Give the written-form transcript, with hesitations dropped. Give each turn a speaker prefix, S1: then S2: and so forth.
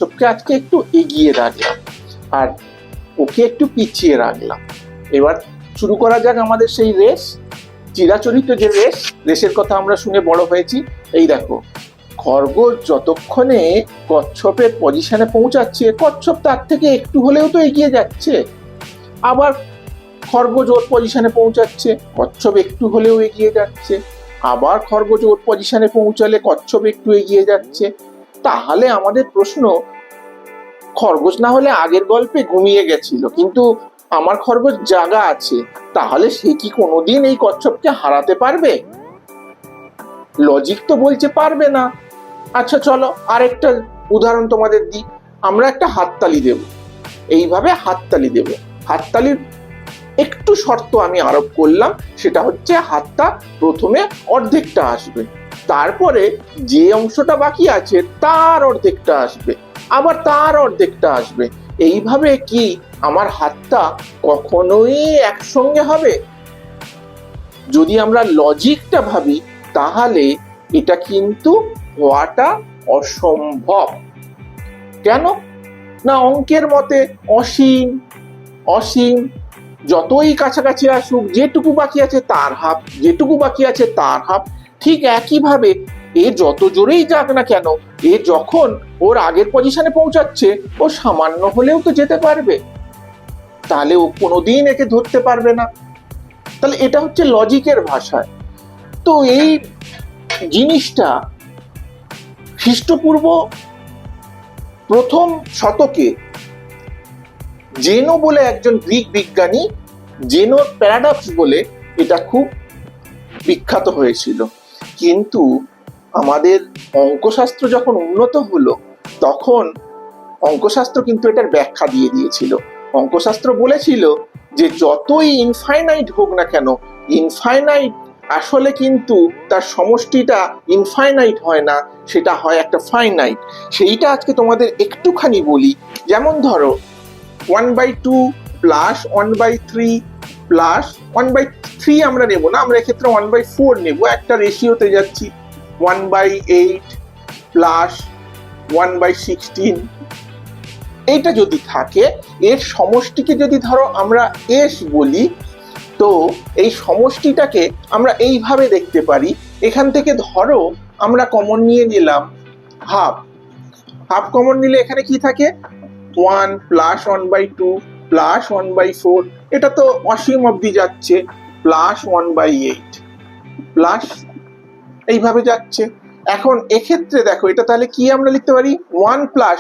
S1: কচ্ছপকে আজকে একটু এগিয়ে রাখলাম আর ওকে একটু পিছিয়ে রাখলাম। এবার শুরু করা যাক আমাদের সেই রেস, চিরাচরিত যে রেসের কথা আমরা শুনে বড় হয়েছি। এই দেখো, খরগোশ যতক্ষণে কচ্ছপের পজিশনে পৌঁছাচ্ছে, কচ্ছপ তার থেকে একটু হলেও তো এগিয়ে যাচ্ছে। আবার খরগোশ ওর পজিশনে পৌঁছাচ্ছে, কচ্ছপ একটু হলেও এগিয়ে যাচ্ছে। আবার খরগোশ ওর পজিশনে পৌঁছালে কচ্ছপ একটু এগিয়ে যাচ্ছে। তাহলে আমাদের প্রশ্ন, খরগোশ না হলে আগের গল্পে ঘুমিয়ে গেছিল, কিন্তু আমার খরগোশ জাগা আছে, তাহলে সে কি কোনোদিন এই কচ্ছপকে হারাতে পারবে? লজিক তো বলছে পারবে না। আচ্ছা চলো আরেকটা উদাহরণ তোমাদের দিই। আমরা একটা হাততালি দেব, এইভাবে হাততালি দেব। হাততালির একটু শর্ত আমি আরোপ করলাম, সেটা হচ্ছে হাতটা প্রথমে অর্ধেকটা আসবে, তারপরে যে অংশটা বাকি আছে তার অর্ধেকটা আসবে, আবার তার অর্ধেকটা আসবে। এইভাবে কি আমার হাতটা কখনোই একসঙ্গে হবে? যদি আমরা লজিকটা ভাবি তাহলে এটা কিন্তু হওয়াটা অসম্ভব। কেন না, অঙ্কের মতে অসীম অসীম, যতই কাছাকাছি আসুক, যেটুকু বাকি আছে তার হাফ, যেটুকু বাকি আছে তার হাফ। ঠিক একইভাবে এ যত জোরেই যাক না কেন, এ যখন ওর আগের পজিশনে পৌঁছাচ্ছে, ও সামান্য হলেও তো যেতে পারবে, তাহলে ও কোনোদিন একে ধরতে পারবে না। তাহলে এটা হচ্ছে লজিকের ভাষায়। তো এই জিনিসটা খ্রিস্টপূর্ব প্রথম শতকে জেনো বলে একজন গ্রিক বিজ্ঞানী, জেনোর প্যারাডক্স বলে এটা খুব বিখ্যাত হয়েছিল। কিন্তু আমাদের অঙ্কশাস্ত্র যখন উন্নত হলো, তখন অঙ্কশাস্ত্র কিন্তু এটার ব্যাখ্যা দিয়ে দিয়েছিল। অঙ্কশাস্ত্র বলেছিল যে যতই ইনফাইনাইট হোক না কেন, ইনফাইনাইট আসলে কিন্তু তার সমষ্টিটা ইনফাইনাইট হয় না, সেটা হয় একটা ফাইনাইট। সেইটা আজকে তোমাদের একটুখানি বলি। যেমন ধরো 1/2 প্লাস 1/3 প্লাস 1/3 আমরা নেব না, আমরা এক্ষেত্রে 1/4 নেব, একটা রেশিওতে যাচ্ছি। 1/8 প্লাস 1/16, এইটা যদি থাকে, এর সমষ্টিকে যদি ধরো আমরা এস বলি, তো এই সমষ্টিটাকে আমরা এইভাবে দেখতে পারি। এখান থেকে ধরো আমরা কমন নিয়ে নিলাম হাফ, হাফ কমন নিলে এখানে কি থাকে, 1 প্লাস 1/2 প্লাস 1/4, এটা তো অসীম অবধি যাচ্ছে, প্লাস 1/8 প্লাস এইভাবে যাচ্ছে। এখন এক্ষেত্রে দেখো, এটা তাহলে কি আমরা লিখতে পারি, 1 প্লাস